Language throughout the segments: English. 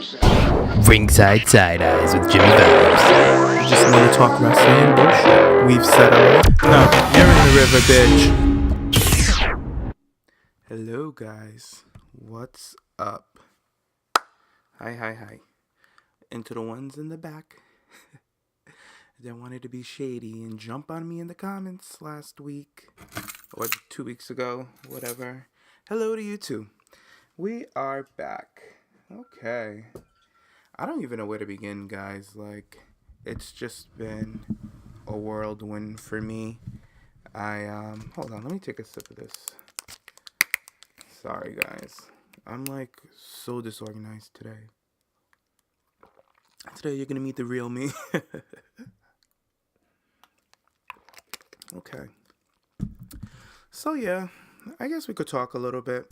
Ringside Side Eyes with Jimmy Vibes. You just want to talk wrestling and bullshit. We've said it. No, you're in the river, bitch. Hello, guys. What's up? Hi. And to the ones in the back that wanted to be shady and jump on me in the comments last week or 2 weeks ago, whatever. Hello to you too. We are back. Okay. I don't even know where to begin, guys. Like, it's just been a whirlwind for me. Hold on, let me take a sip of this. Sorry, guys. I'm like so disorganized today. Today you're gonna meet the real me. Okay. So yeah, I guess we could talk a little bit.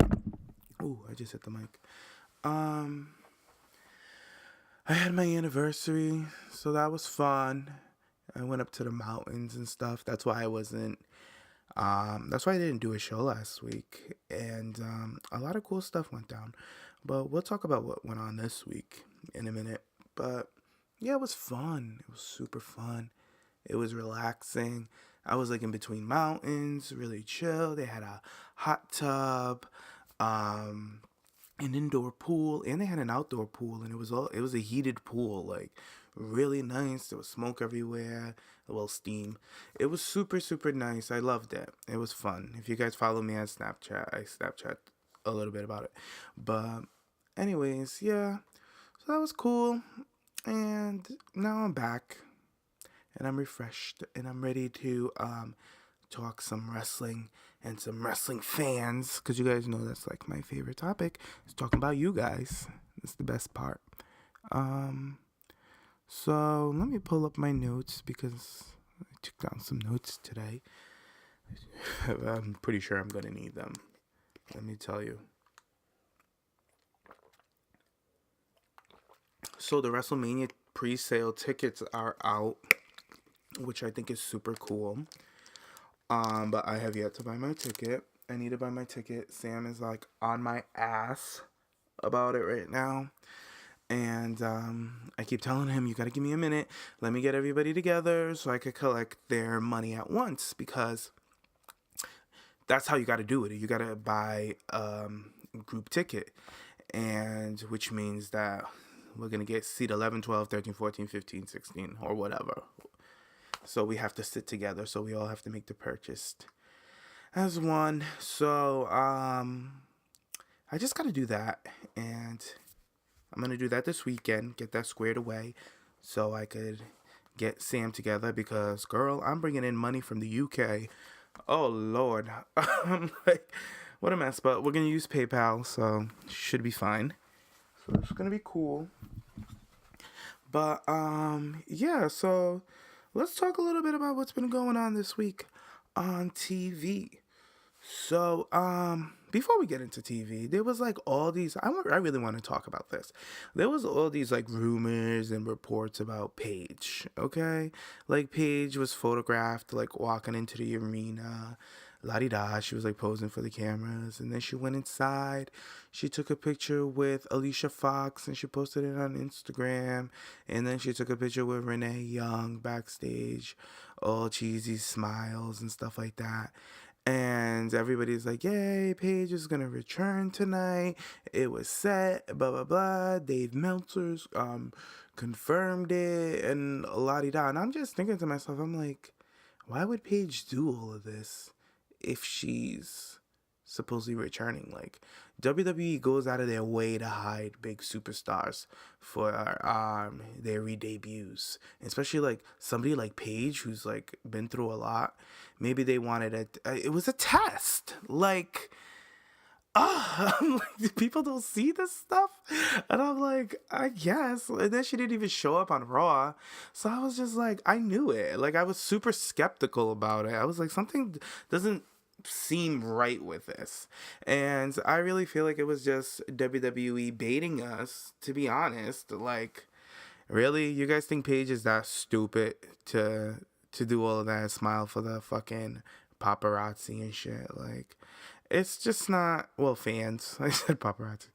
Ooh, I just hit the mic. I had my anniversary, so that was fun. I went up to the mountains and stuff. That's why I didn't do a show last week. And a lot of cool stuff went down. But we'll talk about what went on this week in a minute. But yeah, it was fun. It was super fun. It was relaxing. I was like in between mountains, really chill. They had a hot tub, an indoor pool, and they had an outdoor pool, and it was a heated pool, like really nice. There was smoke everywhere, well, steam. It was super, super nice. I loved it. It was fun. If you guys follow me on Snapchat, I Snapchat a little bit about it. But anyways, yeah. So that was cool. And now I'm back. And I'm refreshed. And I'm ready to talk some wrestling and some wrestling fans. Because you guys know that's like my favorite topic. Is talking about you guys. That's the best part. So let me pull up my notes because I took down some notes today. I'm pretty sure I'm going to need them. Let me tell you. So the WrestleMania pre-sale tickets are out, which I think is super cool. But I have yet to buy my ticket. I need to buy my ticket. Sam is like on my ass about it right now. And I keep telling him, you got to give me a minute. Let me get everybody together so I could collect their money at once. Because that's how you got to do it. You got to buy a group ticket. And which means that we're going to get seat 11, 12, 13, 14, 15, 16, or whatever. So we have to sit together. So we all have to make the purchase as one. So I just got to do that. And I'm going to do that this weekend, get that squared away so I could get Sam together because, girl, I'm bringing in money from the UK. Oh, Lord. I'm like, what a mess. But we're going to use PayPal, so should be fine. So it's going to be cool. But, yeah, so let's talk a little bit about what's been going on this week on TV. So, before we get into TV, there was like all these, I really want to talk about this. There was all these like rumors and reports about Paige, okay? Like Paige was photographed like walking into the arena, la-di-da, she was like posing for the cameras, and then she went inside, she took a picture with Alicia Fox, and she posted it on Instagram, and then she took a picture with Renee Young backstage, all cheesy smiles and stuff like that. And everybody's like, yay, Paige is going to return tonight. It was set, blah, blah, blah. Dave Meltzer's confirmed it and la-di-da. And I'm just thinking to myself, I'm like, why would Paige do all of this if she's supposedly returning? Like, WWE goes out of their way to hide big superstars for their re-debuts, especially like somebody like Paige who's like been through a lot. Maybe they wanted it was a test, like people don't see this stuff, and I'm like, I guess. And then she didn't even show up on Raw, so I was just like, I knew it. Like, I was super skeptical about it. I was like, something doesn't seem right with this, and I really feel like it was just WWE baiting us, to be honest. Like, really, you guys think Paige is that stupid to do all of that, smile for the fucking paparazzi and shit? Like, it's just not, well, fans. I said paparazzi.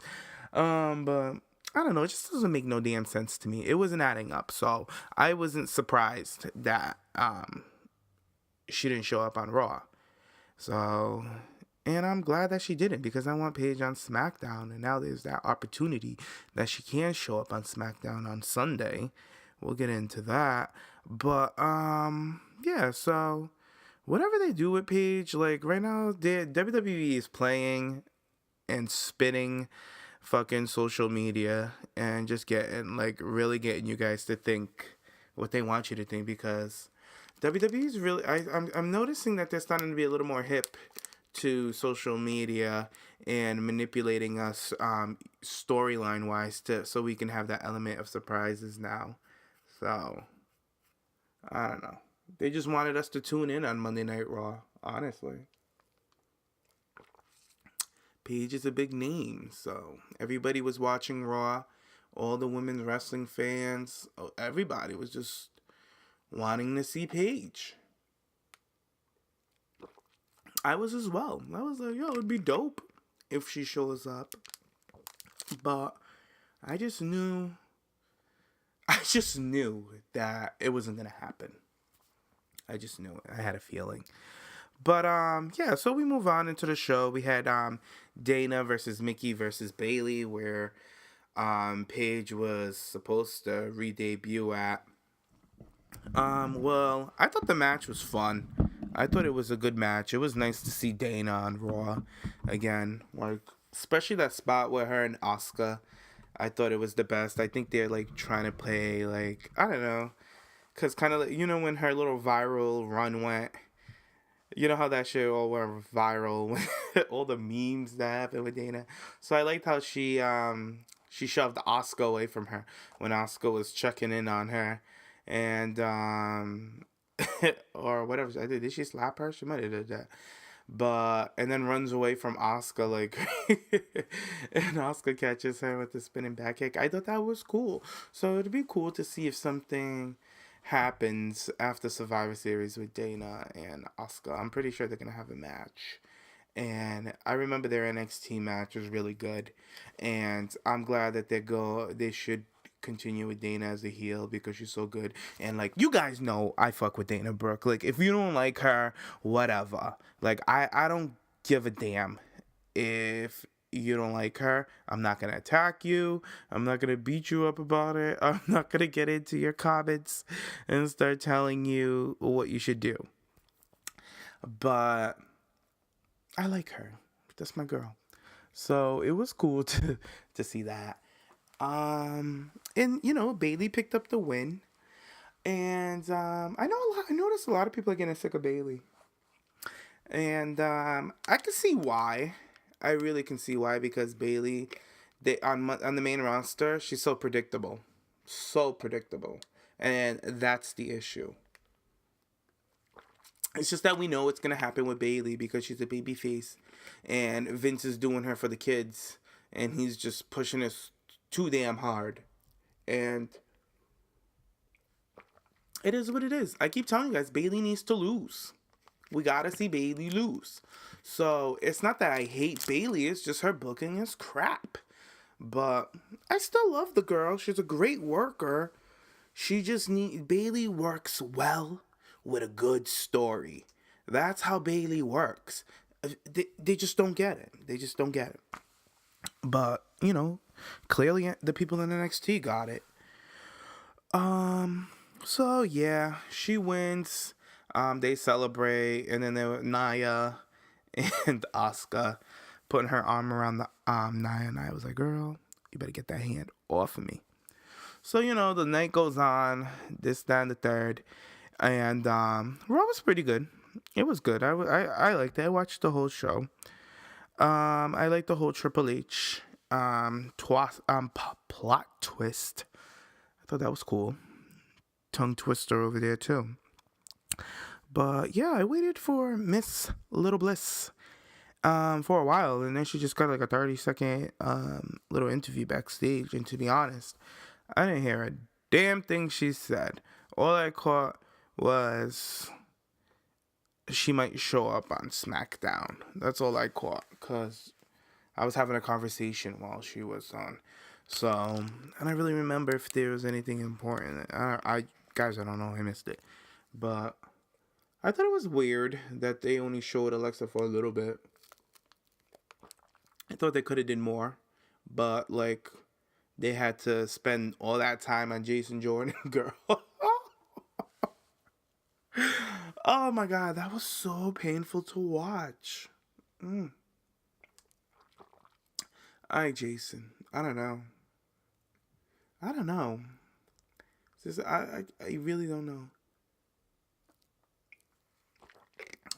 But I don't know, it just doesn't make no damn sense to me. It wasn't adding up. So I wasn't surprised that she didn't show up on Raw. So, and I'm glad that she didn't, because I want Paige on SmackDown, and now there's that opportunity that she can show up on SmackDown on Sunday. We'll get into that. But yeah, so whatever they do with Paige, like right now, WWE is playing and spinning fucking social media and just getting, like, really getting you guys to think what they want you to think, because WWE is really, I'm noticing that they're starting to be a little more hip to social media and manipulating us storyline wise so we can have that element of surprises now. So I don't know. They just wanted us to tune in on Monday Night Raw, honestly. Paige is a big name, so everybody was watching Raw. All the women's wrestling fans, everybody was just wanting to see Paige. I was as well. I was like, yo, it'd be dope if she shows up. But I just knew that it wasn't gonna happen. I just knew it. I had a feeling. But yeah, so we move on into the show. We had Dana versus Mickey versus Bayley, where Paige was supposed to re-debut at. Well, I thought the match was fun. I thought it was a good match. It was nice to see Dana on Raw again. Like, especially that spot with her and Asuka. I thought it was the best. I think they're, like, trying to play, like, I don't know. Because kind of, like, you know, when her little viral run went, you know how that shit all went viral, all the memes that happened with Dana. So I liked how she shoved Asuka away from her when Asuka was checking in on her, and or whatever. Did she slap her? She might have did that. And then runs away from Asuka, like, and Asuka catches her with the spinning back kick. I thought that was cool. So it'd be cool to see if something happens after Survivor Series with Dana and Asuka. I'm pretty sure they're gonna have a match. And I remember their NXT match was really good. And I'm glad that they should continue with Dana as a heel because she's so good. And, like, you guys know I fuck with Dana Brooke. Like, if you don't like her, whatever. Like, I don't give a damn if you don't like her. I'm not gonna attack you. I'm not gonna beat you up about it. I'm not gonna get into your comments and start telling you what you should do. But I like her. That's my girl. So it was cool to see that. And you know, Bayley picked up the win. And I noticed a lot of people are getting sick of Bayley. And I can see why. I really can see why, because Bayley, on the main roster, she's so predictable. So predictable. And that's the issue. It's just that we know it's going to happen with Bayley because she's a baby face. And Vince is doing her for the kids. And he's just pushing us too damn hard. And it is what it is. I keep telling you guys, Bayley needs to lose. We gotta see Bayley lose. So it's not that I hate Bayley, it's just her booking is crap. But I still love the girl. She's a great worker. Bayley works well with a good story. That's how Bayley works. They just don't get it. They just don't get it. But, you know, clearly the people in NXT got it. So yeah, she wins. They celebrate, and then there were Nia and Asuka putting her arm around the Nia, and I was like, girl, you better get that hand off of me. So, you know, the night goes on, this, that, and the third, and Raw was pretty good. It was good. I liked it. I watched the whole show. I liked the whole Triple H plot twist. I thought that was cool. Tongue twister over there too. But yeah, I waited for Miss Little Bliss for a while, and then she just got like a 30-second little interview backstage. And to be honest, I didn't hear a damn thing she said. All I caught was she might show up on SmackDown. That's all I caught, because I was having a conversation while she was on. So I don't really remember if there was anything important. I guys, I don't know. I missed it, but I thought it was weird that they only showed Alexa for a little bit. I thought they could have did more, but like they had to spend all that time on Jason Jordan, girl. Oh my god, that was so painful to watch. Alright, Jason. I don't know. I don't know. I really don't know.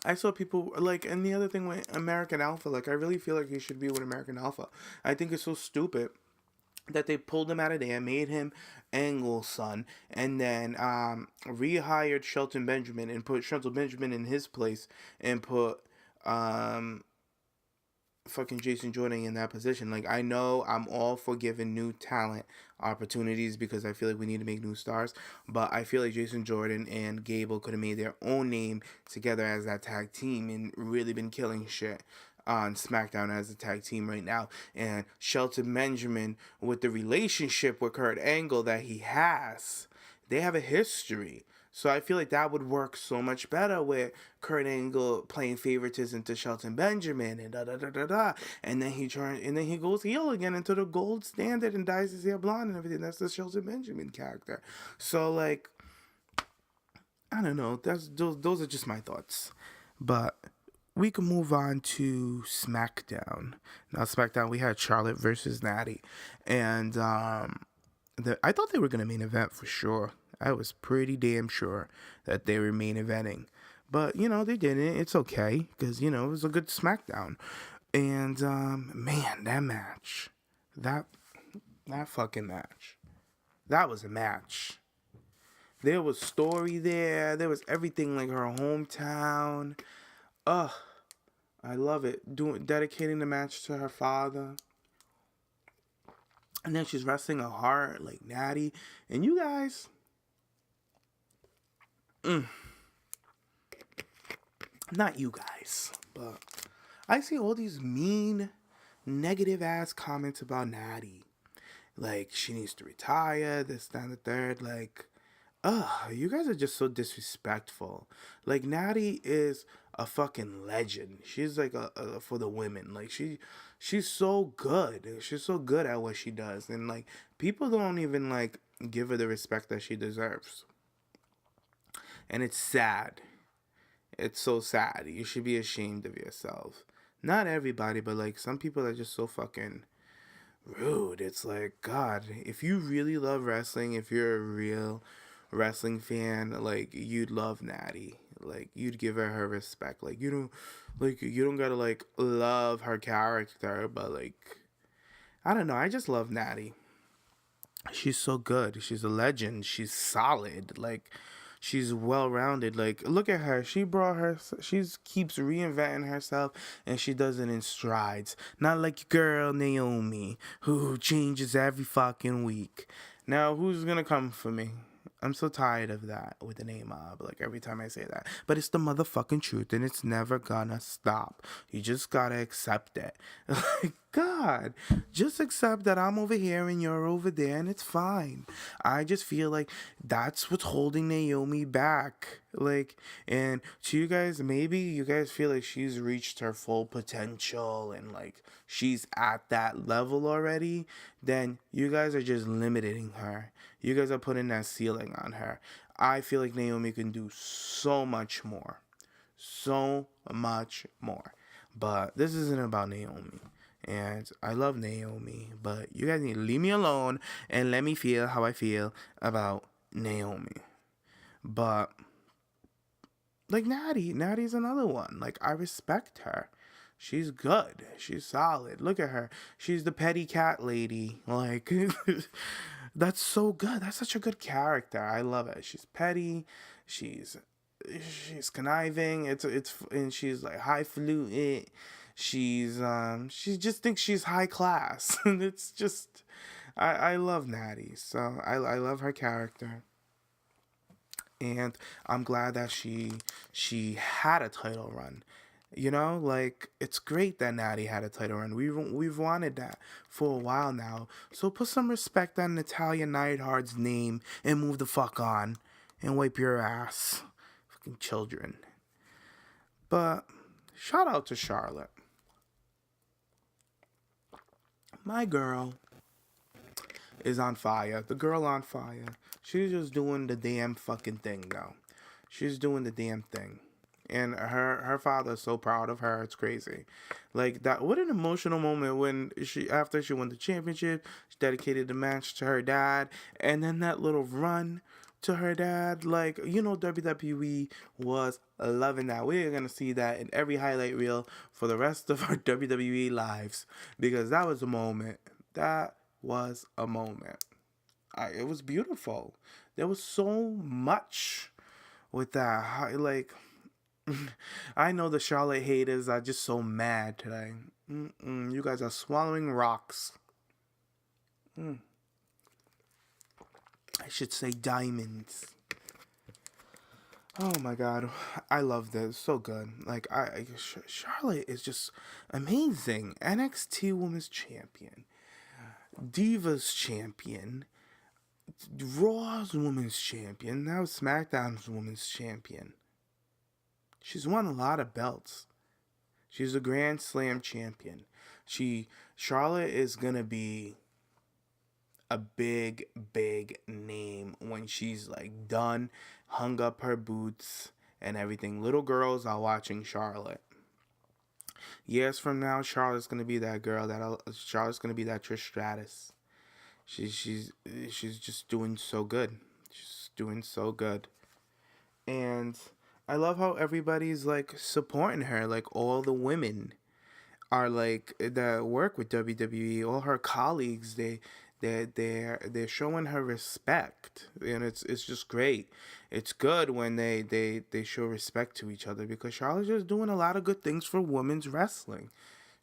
I saw people like, and the other thing with American Alpha, like I really feel like he should be with American Alpha. I think it's so stupid that they pulled him out of there, made him Angle's son, and then rehired Shelton Benjamin and put Shelton Benjamin in his place and put fucking Jason Jordan in that position. Like, I know I'm all for giving new talent opportunities because I feel like we need to make new stars, but I feel like Jason Jordan and Gable could have made their own name together as that tag team and really been killing shit on SmackDown as a tag team right now. And Shelton Benjamin, with the relationship with Kurt Angle that he has, they have a history. So I feel like that would work so much better with Kurt Angle playing favoritism to Shelton Benjamin and da da da da da, and then he goes heel again into the gold standard and dyes his hair blonde and everything. That's the Shelton Benjamin character. So like, I don't know. Those are just my thoughts, but we can move on to SmackDown. Now SmackDown, we had Charlotte versus Natty, and I thought they were gonna main event for sure. I was pretty damn sure that they were main eventing. But, they didn't. It's okay. Because, it was a good SmackDown. And, man, that match. That fucking match. That was a match. There was story there. There was everything, like her hometown. Ugh. I love it. Dedicating the match to her father. And then she's wrestling a heart like Natty. And you guys... Not you guys, but I see all these mean, negative ass comments about Natty. Like, she needs to retire, this, that, and the third. Like, you guys are just so disrespectful. Like, Natty is a fucking legend. She's like a for the women. Like, she's so good. She's so good at what she does. And, like, people don't even, like, give her the respect that she deserves. And it's sad. It's so sad. You should be ashamed of yourself. Not everybody, but like some people are just so fucking rude. It's like, God, if you really love wrestling, if you're a real wrestling fan, like you'd love Natty. Like you'd give her respect. Like you don't gotta like love her character, but like I don't know. I just love Natty. She's so good. She's a legend. She's solid. Like she's well-rounded. Like, look at her. She keeps reinventing herself, and she does it in strides. Not like girl Naomi, who changes every fucking week. Now, who's gonna come for me? I'm so tired of that with the name Mob, like every time I say that. But it's the motherfucking truth, and it's never gonna stop. You just gotta accept it. Like, God, just accept that I'm over here and you're over there, and it's fine. I just feel like that's what's holding Naomi back. Like, and to you guys, maybe you guys feel like she's reached her full potential and like she's at that level already, then you guys are just limiting her. You guys are putting that ceiling on her. I feel like Naomi can do so much more. So much more. But this isn't about Naomi. And I love Naomi. But you guys need to leave me alone and let me feel how I feel about Naomi. But like Natty's another one. Like, I respect her. She's good. She's solid. Look at her. She's the petty cat lady. Like, that's so good. That's such a good character. I love it. She's petty. She's conniving. And she's like highfalutin. She just thinks she's high class. And it's just, I love Natty. So I love her character. And I'm glad that she had a title run. You know, like, it's great that Natty had a title run. We've wanted that for a while now. So put some respect on Natalya Neidhart's name and move the fuck on and wipe your ass. Fucking children. But shout out to Charlotte. My girl is on fire. The girl on fire. She's just doing the damn fucking thing, though. She's doing the damn thing. And her father's so proud of her. It's crazy. Like, that, what an emotional moment when after she won the championship, she dedicated the match to her dad. And then that little run to her dad. Like, you know, WWE was loving that. We're going to see that in every highlight reel for the rest of our WWE lives. Because that was a moment. That was a moment. It was beautiful. There was so much with that. Like, I know the Charlotte haters are just so mad today. You guys are swallowing rocks. I should say diamonds. Oh my god, I love this. So good. Like, Charlotte is just amazing. NXT Women's Champion, Divas Champion, Raw's Women's Champion, now SmackDown's Women's Champion. She's won a lot of belts. She's a Grand Slam champion. Charlotte is gonna be a big, big name when she's like done, hung up her boots and everything. Little girls are watching Charlotte. Years from now, Charlotte's gonna be that girl. Charlotte's gonna be that Trish Stratus. She's just doing so good. She's doing so good. And I love how everybody's like supporting her. Like, all the women are like that work with WWE. All her colleagues, they're showing her respect, and it's just great. It's good when they show respect to each other, because Charlotte's just doing a lot of good things for women's wrestling.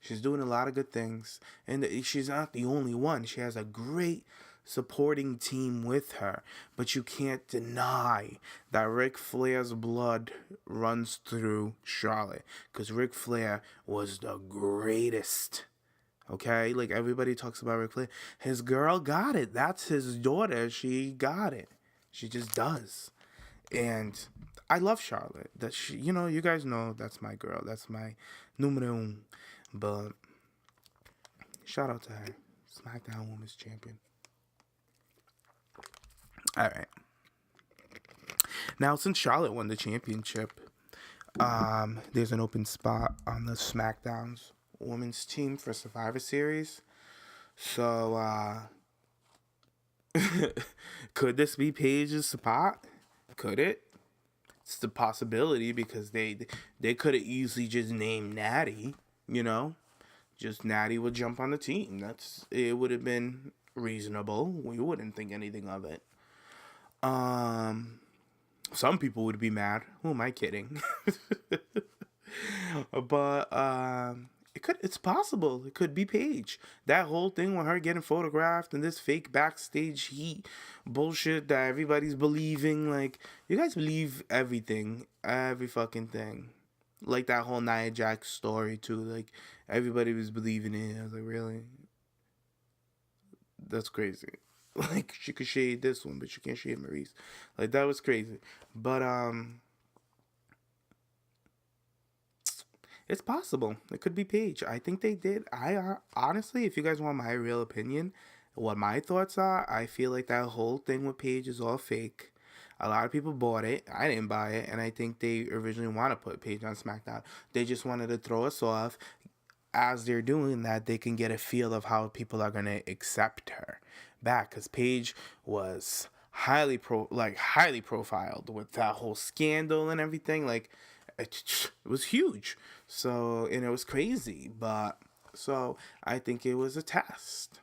She's doing a lot of good things, and she's not the only one. She has a great supporting team with her, but you can't deny that Ric Flair's blood runs through Charlotte, because Ric Flair was the greatest. Okay, like, everybody talks about Ric Flair. His girl got it. That's his daughter. She got it. She just does. And I love Charlotte. That she, you guys know that's my girl. That's my numero un. But shout out to her, SmackDown Women's Champion. All right. Now, since Charlotte won the championship, there's an open spot on the SmackDown's women's team for Survivor Series. So, could this be Paige's spot? Could it? It's the possibility, because they could have easily just named Natty. Just Natty would jump on the team. It would have been reasonable. We wouldn't think anything of it. Some people would be mad. Who am I kidding? But it's possible. It could be Paige. That whole thing with her getting photographed and this fake backstage heat bullshit that everybody's believing. Like, you guys believe everything, every fucking thing. Like that whole Nia Jax story too. Like, everybody was believing it. I was like, really? That's crazy. Like, she could shade this one, but she can't shade Maurice. Like, that was crazy. But it's possible. It could be Paige. I think they did. I honestly, if you guys want my real opinion, what my thoughts are, I feel like that whole thing with Paige is all fake. A lot of people bought it. I didn't buy it, and I think they originally want to put Paige on SmackDown. They just wanted to throw us off. As they're doing that, they can get a feel of how people are gonna accept her back, because Paige was highly profiled with that whole scandal and everything. Like, it was huge. So, and it was crazy. But so I think it was a test,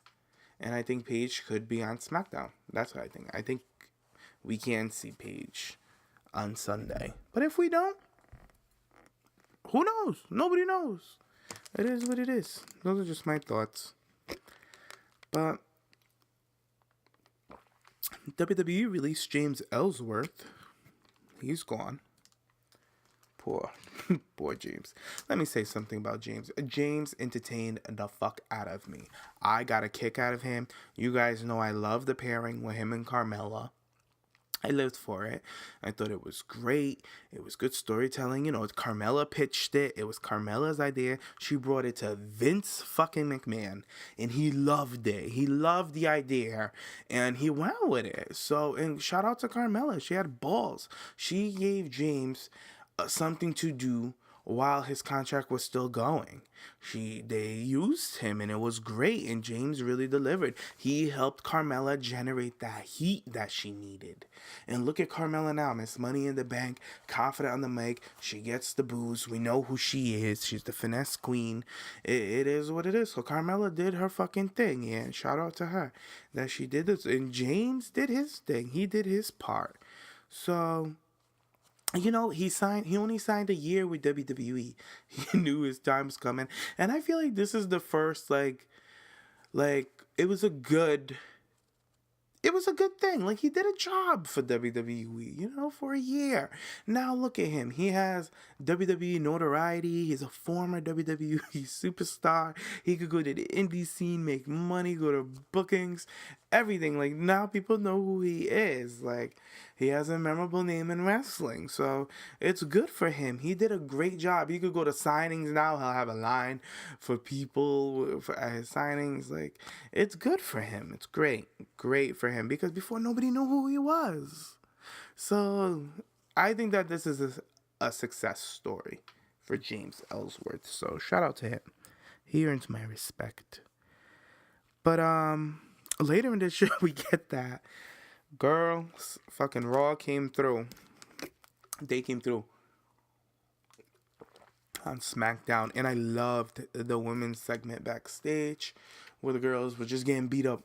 and I think Paige could be on SmackDown. That's what I think. I think we can see Paige on Sunday. But if we don't, who knows? Nobody knows. It is what it is. Those are just my thoughts. But WWE released James Ellsworth. He's gone. Poor. Poor James. Let me say something about James. James entertained the fuck out of me. I got a kick out of him. You guys know I love the pairing with him and Carmella. I lived for it. I thought it was great. It was good storytelling. You know, Carmella pitched it. It was Carmella's idea. She brought it to Vince fucking McMahon, and he loved it. He loved the idea, and he went with it. So, and shout out to Carmella. She had balls. She gave James something to do while his contract was still going. They used him, and it was great, and James really delivered. He helped Carmella generate that heat that she needed. And look at Carmella now, Miss Money in the Bank, confident on the mic. She gets the booze. We know who she is. She's the finesse queen. It is what it is. So Carmella did her fucking thing, and shout out to her that she did this. And James did his thing. He did his part. So, you know, he only signed a year with WWE. He knew his time was coming. And I feel like this is the first, like, it was a good thing. Like, he did a job for WWE, you know, for a year. Now look at him. He has WWE notoriety. He's a former WWE superstar. He could go to the indie scene, make money, go to bookings, everything. Like, now people know who he is. Like, he has a memorable name in wrestling. So it's good for him. He did a great job. He could go to signings now. He'll have a line for people at his signings. Like, it's good for him. It's great. Great for him. Because before, nobody knew who he was. So I think that this is a success story for James Ellsworth. So shout out to him. He earns my respect. But later in the show, we get that girls, fucking Raw came through. They came through on SmackDown, and I loved the women's segment backstage where the girls were just getting beat up.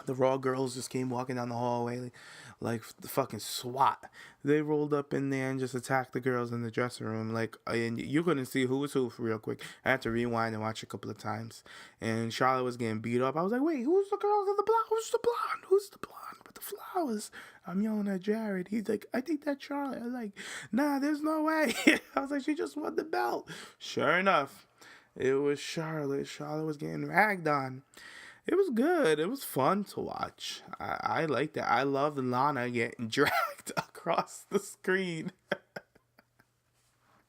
The Raw girls just came walking down the hallway like the fucking SWAT. They rolled up in there and just attacked the girls in the dressing room. Like, and you couldn't see who was who for real quick. I had to rewind and watch a couple of times. And Charlotte was getting beat up. I was like, wait, who's the girl in the blonde? Who's the blonde? Who's the blonde with the flowers? I'm yelling at Jared. He's like, I think that's Charlotte. I was like, nah, there's no way. I was like, she just won the belt. Sure enough, it was Charlotte. Charlotte was getting ragged on. It was good. It was fun to watch. I liked it. I loved Lana getting dragged across the screen.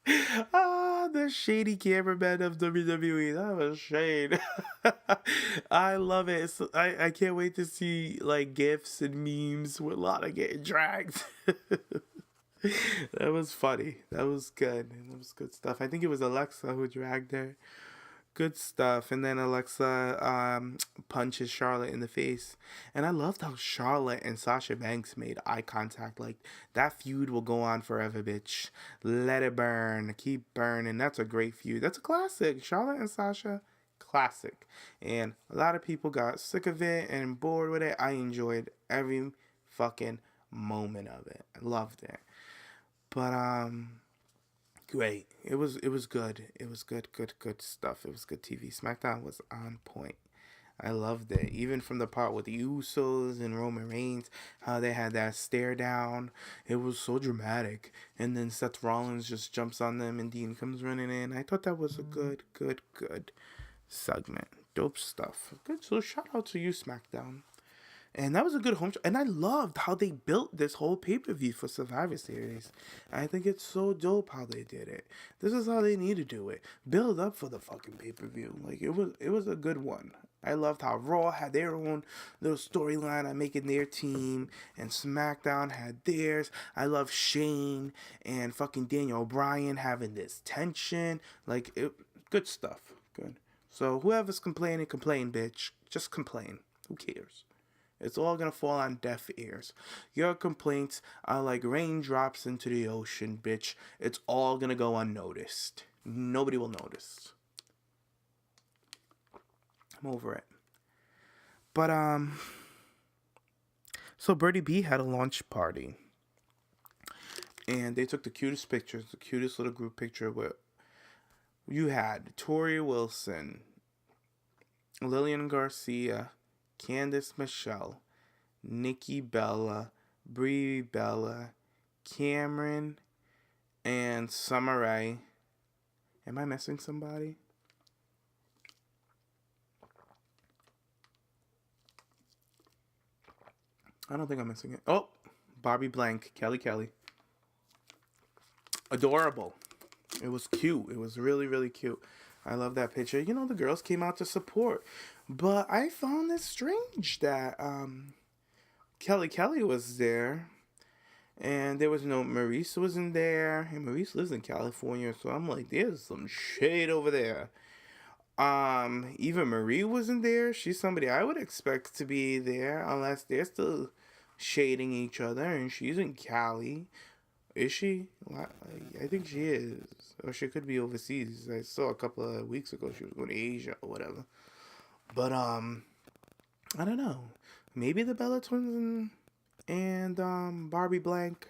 The shady cameraman of WWE. That was shade. I love it. So I can't wait to see like GIFs and memes with Lana getting dragged. That was funny. That was good. That was good stuff. I think it was Alexa who dragged her. Good stuff. And then Alexa punches Charlotte in the face. And I loved how Charlotte and Sasha Banks made eye contact. Like, that feud will go on forever, bitch. Let it burn. Keep burning. That's a great feud. That's a classic. Charlotte and Sasha, classic. And a lot of people got sick of it and bored with it. I enjoyed every fucking moment of it. I loved it. But, great. It was good. It was good stuff. It was good TV. SmackDown was on point. I loved it. Even from the part with the Usos and Roman Reigns, how they had that stare down. It was so dramatic. And then Seth Rollins just jumps on them and Dean comes running in. I thought that was a good segment. Dope stuff. Good. So shout out to you, SmackDown. And that was a good home show. And I loved how they built this whole pay-per-view for Survivor Series. I think it's so dope how they did it. This is how they need to do it. Build up for the fucking pay-per-view. Like, it was a good one. I loved how Raw had their own little storyline on making their team. And SmackDown had theirs. I love Shane and fucking Daniel Bryan having this tension. Like, good stuff. Good. So whoever's complaining, complain, bitch. Just complain. Who cares? It's all going to fall on deaf ears. Your complaints are like raindrops into the ocean, bitch. It's all going to go unnoticed. Nobody will notice. I'm over it. But, so Birdiebee had a launch party. And they took the cutest pictures, the cutest little group picture where you had Tori Wilson, Lillian Garcia, Candice Michelle, Nikki Bella, Brie Bella, Cameron, and Summer Rae. Am I missing somebody? I don't think I'm missing it. Oh, Barbie Blank, Kelly. Adorable. It was cute. It was really, really cute. I love that picture. You know, the girls came out to support. But I found it strange that Kelly was there. And there was no, Maurice wasn't there. And Maurice lives in California. So I'm like, there's some shade over there. Even Marie wasn't there. She's somebody I would expect to be there. Unless they're still shading each other. And she's in Cali. Is she? I think she is. Or she could be overseas. I saw a couple of weeks ago she was going to Asia or whatever. But, I don't know. Maybe the Bella Twins and Barbie Blank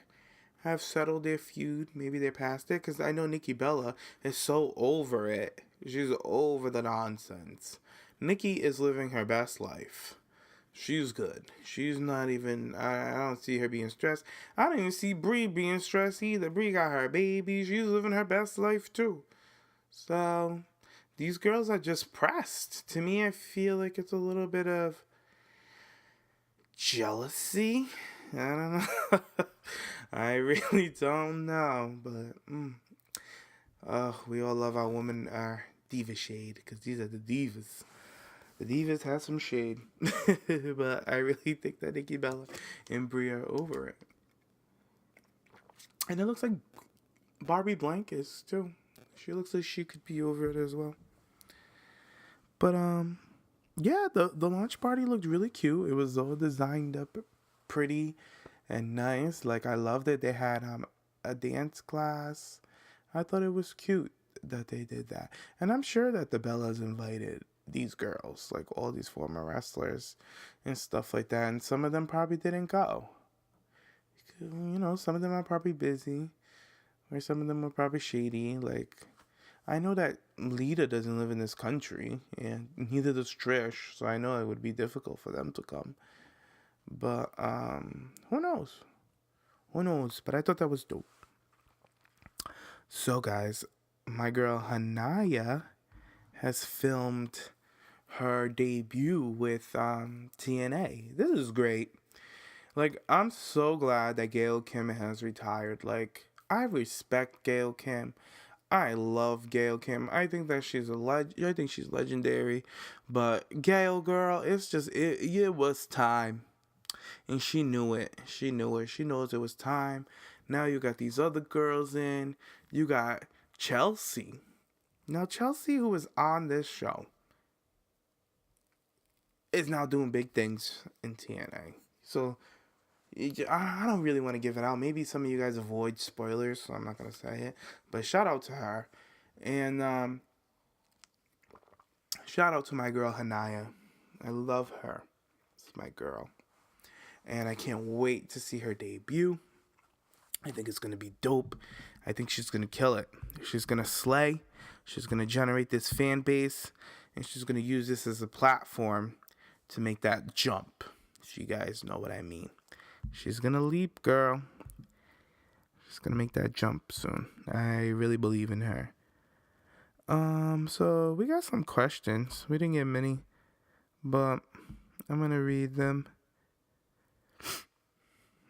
have settled their feud. Maybe they're past it. Because I know Nikki Bella is so over it. She's over the nonsense. Nikki is living her best life. She's good. She's not even, I don't see her being stressed. I don't even see Brie being stressed either. Brie got her baby. She's living her best life too. So, these girls are just pressed. To me, I feel like it's a little bit of jealousy. I don't know. I really don't know. But, we all love our women, our diva shade. Because these are the divas. The divas have some shade. But I really think that Nikki Bella and Brie are over it. And it looks like Barbie Blank is too. She looks like she could be over it as well. But yeah, the launch party looked really cute. It was all designed up pretty and nice. Like, I love that they had a dance class. I thought it was cute that they did that. And I'm sure that the Bellas invited these girls, like all these former wrestlers and stuff like that, and some of them probably didn't go. You know, some of them are probably busy, or some of them are probably shady. Like, I know that Lita doesn't live in this country, and neither does Trish, so I know it would be difficult for them to come. But who knows? But I thought that was dope. So guys, my girl Hanaya has filmed her debut with TNA. This is great. Like, I'm so glad that Gail Kim has retired. Like, I respect Gail Kim. I love Gail Kim. I think that she's I think she's legendary. But Gail, girl, it's just it was time. And she knew it. She knows it was time. Now you got these other girls in. You got Chelsea. Now, Chelsea, who was on this show, is now doing big things in TNA. So, I don't really want to give it out. Maybe some of you guys avoid spoilers, so I'm not going to say it. But shout out to her. And shout out to my girl, Hanaya. I love her. It's my girl. And I can't wait to see her debut. I think it's going to be dope. I think she's going to kill it. She's going to slay. She's going to generate this fan base. And she's going to use this as a platform to make that jump. If you guys know what I mean. She's going to leap, girl. She's going to make that jump soon. I really believe in her. So we got some questions. We didn't get many. But I'm going to read them.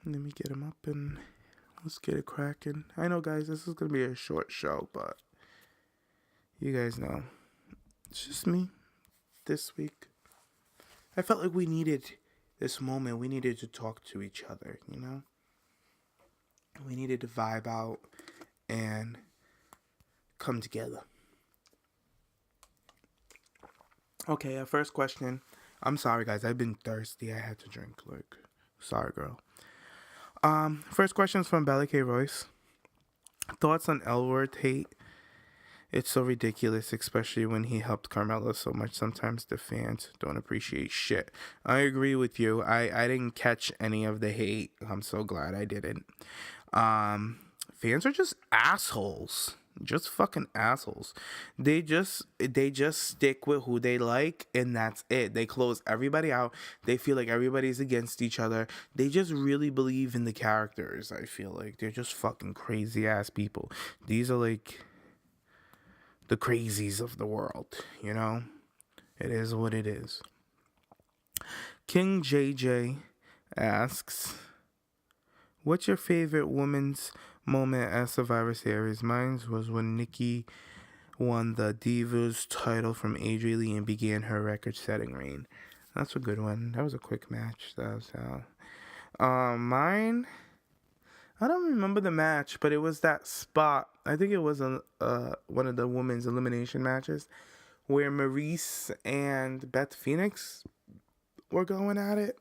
Let me get them up and let's get it cracking. I know, guys, this is going to be a short show, but you guys know. It's just me this week. I felt like we needed this moment. We needed to talk to each other, you know? We needed to vibe out and come together. Okay, our first question. I'm sorry, guys. I've been thirsty. I had to drink. Like, sorry, girl. First question is from Bayley K. Royce. Thoughts on Elworth hate? It's so ridiculous, especially when he helped Carmella so much. Sometimes the fans don't appreciate shit. I agree with you. I didn't catch any of the hate. I'm so glad I didn't. Fans are just assholes. Just fucking assholes. They just stick with who they like, and that's it. They close everybody out. They feel like everybody's against each other. They just really believe in the characters. I feel like they're just fucking crazy ass people. These are like the crazies of the world, you know? It is what it is. King JJ asks, what's your favorite women's moment at Survivor Series? Mine was when Nikki won the Divas title from Adrian Lee and began her record-setting reign. That's a good one. That was a quick match. That was mine. I don't remember the match, but it was that spot. I think it was one of the women's elimination matches where Maurice and Beth Phoenix were going at it.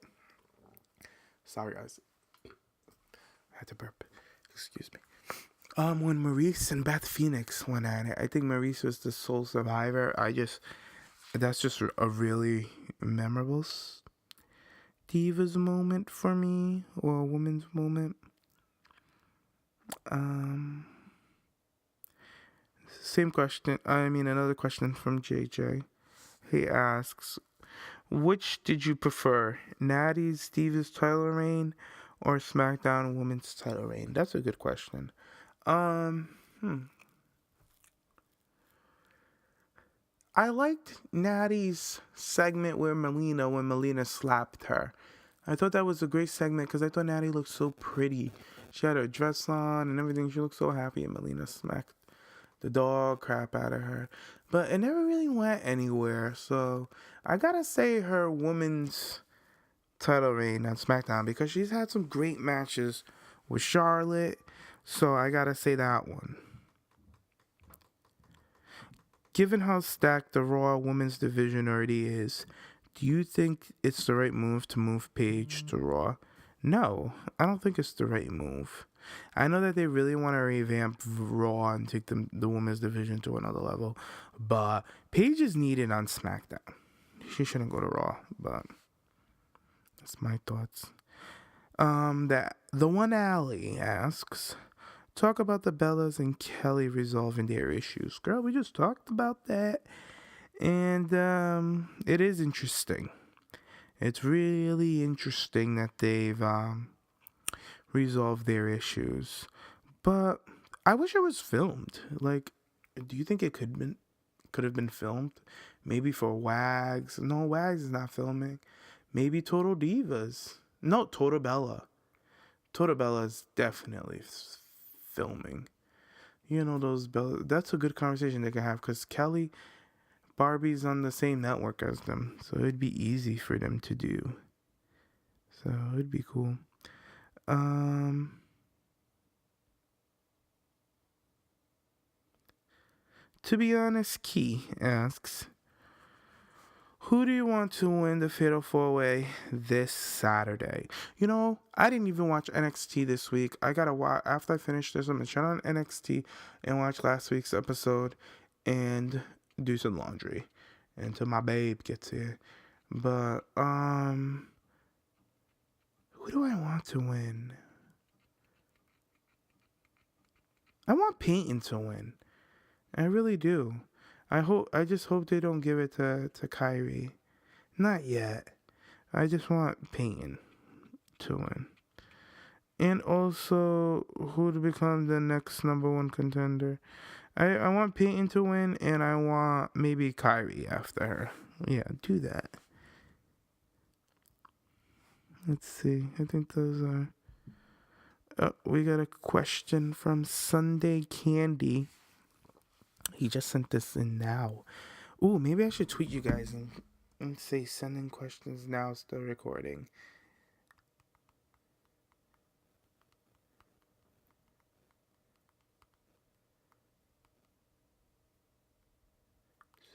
Sorry, guys. I had to burp. Excuse me. When Maurice and Beth Phoenix went at it, I think Maurice was the sole survivor. That's just a really memorable Divas moment for me, or a woman's moment. Same question. Another question from JJ. He asks, which did you prefer, Natty's Divas title reign or SmackDown Women's title reign? That's a good question. I liked Natty's segment when Melina slapped her. I thought that was a great segment because I thought Natty looked so pretty. She had her dress on and everything. She looked so happy, and Melina smacked the dog crap out of her. But it never really went anywhere. So I gotta say her women's title reign on SmackDown, because she's had some great matches with Charlotte. So I gotta say that one. Given how stacked the Raw Women's division already is, do you think it's the right move to move Paige to Raw? No, I don't think it's the right move. I know that they really want to revamp Raw and take the women's division to another level, but Paige is needed on SmackDown. She shouldn't go to Raw, but that's my thoughts. The one Alley asks, talk about the Bellas and Kelly resolving their issues. Girl, we just talked about that, and it is interesting. It's really interesting that they've resolved their issues, but I wish it was filmed. Like, do you think it could have been filmed? Maybe for Wags. No, Wags is not filming. Maybe Total Divas. No, Total Bella. Total Bella is definitely filming. You know, those Bella. That's a good conversation they can have, because Kelly, Barbie's on the same network as them, so it'd be easy for them to do. So it'd be cool. To be honest, Key asks, who do you want to win the Fatal 4-Way this Saturday? You know, I didn't even watch NXT this week. I gotta watch, after I finish this, I'm gonna turn on NXT and watch last week's episode and do some laundry until my babe gets here. But, who do I want to win? I want Peyton to win. I really do. I just hope they don't give it to Kyrie. Not yet. I just want Peyton to win. And also, who to become the next number one contender. I want Peyton to win, and I want maybe Kyrie after her. Yeah, do that. Let's see. I think those are... we got a question from Sunday Candy. He just sent this in now. Ooh, maybe I should tweet you guys and say send in questions now, still recording.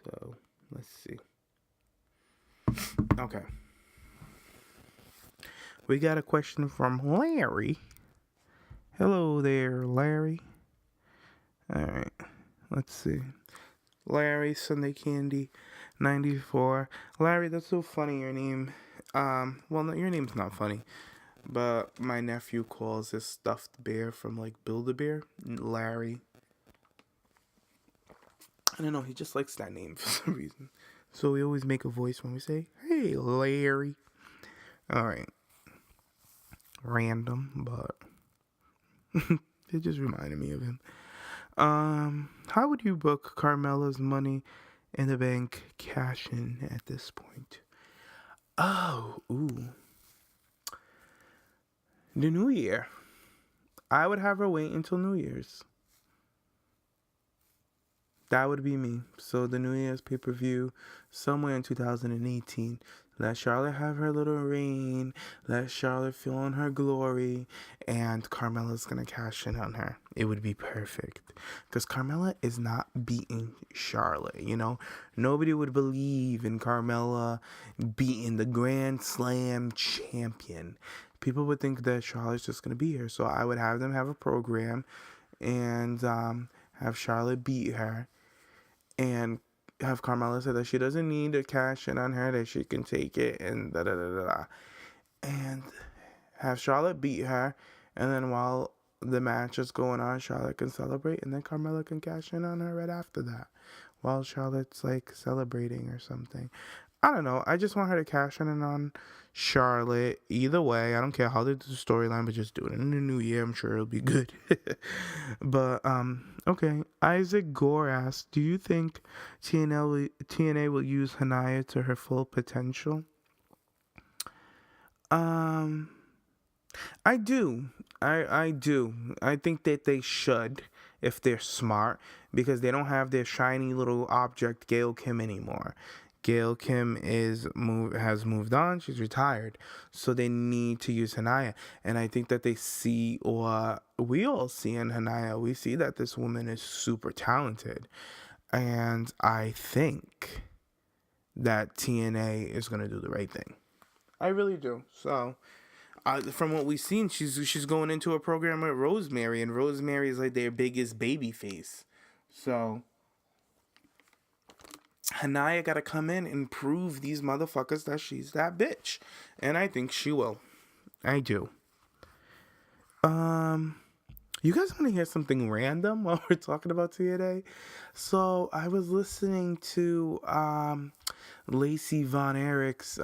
So, let's see. Okay. We got a question from Larry. Hello there, Larry. Alright. Let's see. Larry, Sunday Candy, 94. Larry, that's so funny, your name. Well, no, your name's not funny. But my nephew calls this stuffed bear from, like, Build-A-Bear Larry. I don't know, he just likes that name for some reason. So we always make a voice when we say, "Hey, Larry." All right. Random, but it just reminded me of him. How would you book Carmella's Money in the Bank cash in at this point? Oh, ooh. The New Year. I would have her wait until New Year's. That would be me. So the New Year's pay-per-view somewhere in 2018. Let Charlotte have her little reign. Let Charlotte feel in her glory. And Carmella's going to cash in on her. It would be perfect. Because Carmella is not beating Charlotte, you know. Nobody would believe in Carmella beating the Grand Slam champion. People would think that Charlotte's just going to be here. So I would have them have a program and have Charlotte beat her. And have Carmella say that she doesn't need to cash in on her, that she can take it, and da-da-da-da-da. And have Charlotte beat her, and then while the match is going on, Charlotte can celebrate, and then Carmella can cash in on her right after that, while Charlotte's, like, celebrating or something. I don't know. I just want her to cash in on Charlotte. Either way, I don't care how they do the storyline, but just do it in the new year. I'm sure it'll be good. But, okay. Isaac Gore asked, do you think TNA will use Hanaya to her full potential? I do. I do. I think that they should, if they're smart, because they don't have their shiny little object Gail Kim anymore. Gail Kim has moved on. She's retired. So they need to use Hanaya. And I think that they see, or we all see in Hanaya, we see that this woman is super talented. And I think that TNA is going to do the right thing. I really do. So, from what we've seen, she's going into a program with Rosemary. And Rosemary is like their biggest baby face. So Hanaya gotta come in and prove these motherfuckers that she's that bitch. And I think she will. I do. You guys want to hear something random while we're talking about TNA? So I was listening to Lacey Von Erich's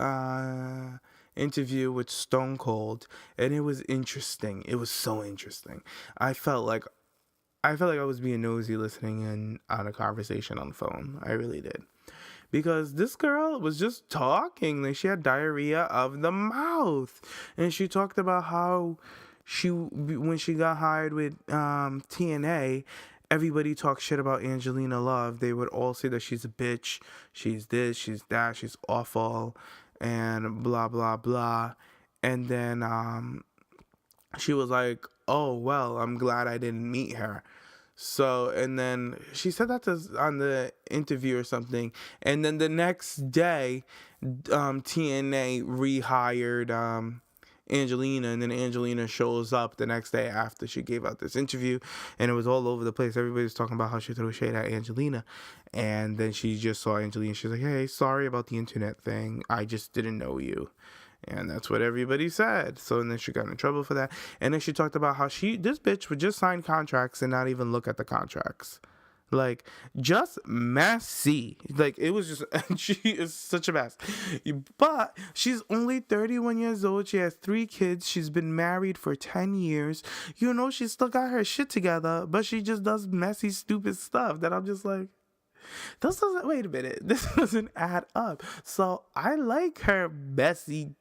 interview with Stone Cold, and it was interesting. It was so interesting. I felt like I was being nosy listening in on a conversation on the phone. I really did. Because this girl was just talking. Like, she had diarrhea of the mouth. And she talked about how when she got hired with TNA, everybody talked shit about Angelina Love. They would all say that she's a bitch. She's this, she's that, she's awful, and blah, blah, blah. And then she was like, oh, well, I'm glad I didn't meet her. So, and then she said that on the interview or something. And then the next day, TNA rehired Angelina. And then Angelina shows up the next day after she gave out this interview. And it was all over the place. Everybody was talking about how she threw shade at Angelina. And then she just saw Angelina. She's like, hey, sorry about the internet thing. I just didn't know you. And that's what everybody said. So, and then she got in trouble for that. And then she talked about how this bitch would just sign contracts and not even look at the contracts. Like, just messy. Like, it was just, she is such a mess. But she's only 31 years old. She has 3 kids. She's been married for 10 years. You know, she still got her shit together, but she just does messy, stupid stuff that I'm just like, wait a minute. This doesn't add up. So I like her messy,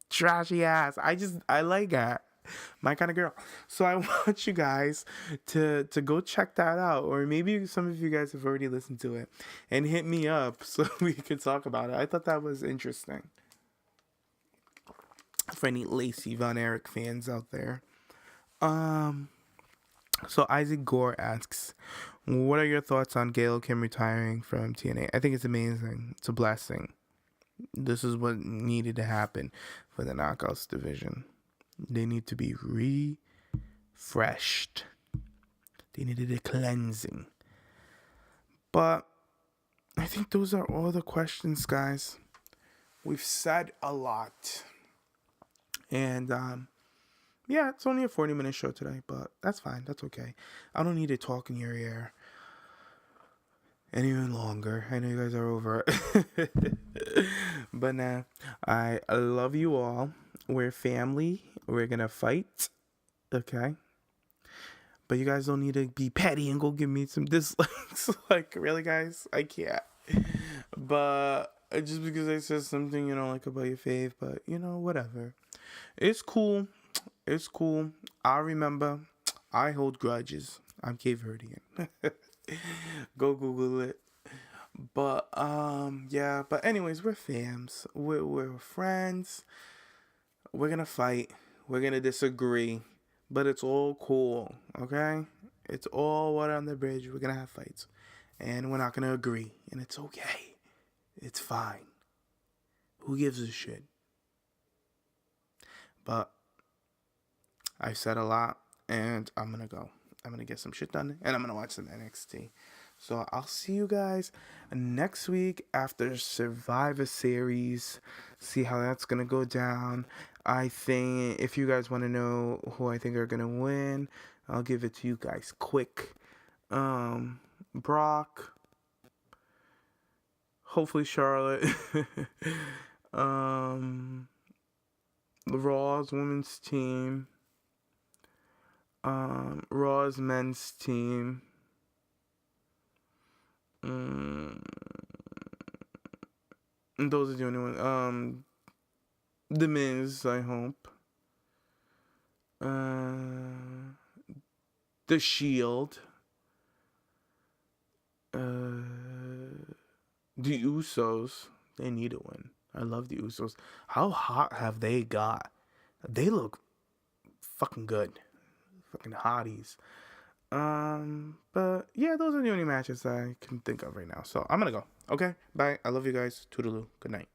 trashy ass. I like her. My kind of girl. So I want you guys to go check that out. Or maybe some of you guys have already listened to it. And hit me up so we can talk about it. I thought that was interesting. For any Lacey Von Erich fans out there. So Isaac Gore asks, what are your thoughts on Gail Kim retiring from TNA? I think it's amazing. It's a blessing. This is what needed to happen for the Knockouts division. They need to be refreshed. They needed a cleansing. But I think those are all the questions, guys. We've said a lot. And, yeah, it's only a 40-minute show today, but that's fine. That's okay. I don't need to talk in your ear and even longer. I know you guys are over it. But nah, I love you all. We're family. We're gonna fight. Okay? But you guys don't need to be petty and go give me some dislikes. Like, really, guys? I can't. But just because I said something you don't like about your fave, but whatever. It's cool. It's cool. I remember. I hold grudges. I'm Cave Herdian. Go Google it. But yeah. But anyways, we're fams. We're friends. We're gonna fight. We're gonna disagree. But it's all cool, okay? It's all water on the bridge. We're gonna have fights. And we're not gonna agree. And it's okay. It's fine. Who gives a shit? But I've said a lot, and I'm gonna go. I'm gonna get some shit done, and I'm gonna watch some NXT. So I'll see you guys next week after Survivor Series. See how that's gonna go down. I think if you guys want to know who I think are gonna win, I'll give it to you guys quick. Brock. Hopefully Charlotte. The Raw's women's team. Raw's men's team. Those are the only ones. The Miz, I hope. The Shield. The Usos. They need a win. I love the Usos. How hot have they got? They look fucking good. Fucking hotties. But yeah, those are the only matches I can think of right now. So I'm gonna go. Okay, bye. I love you guys. Toodaloo. Good night.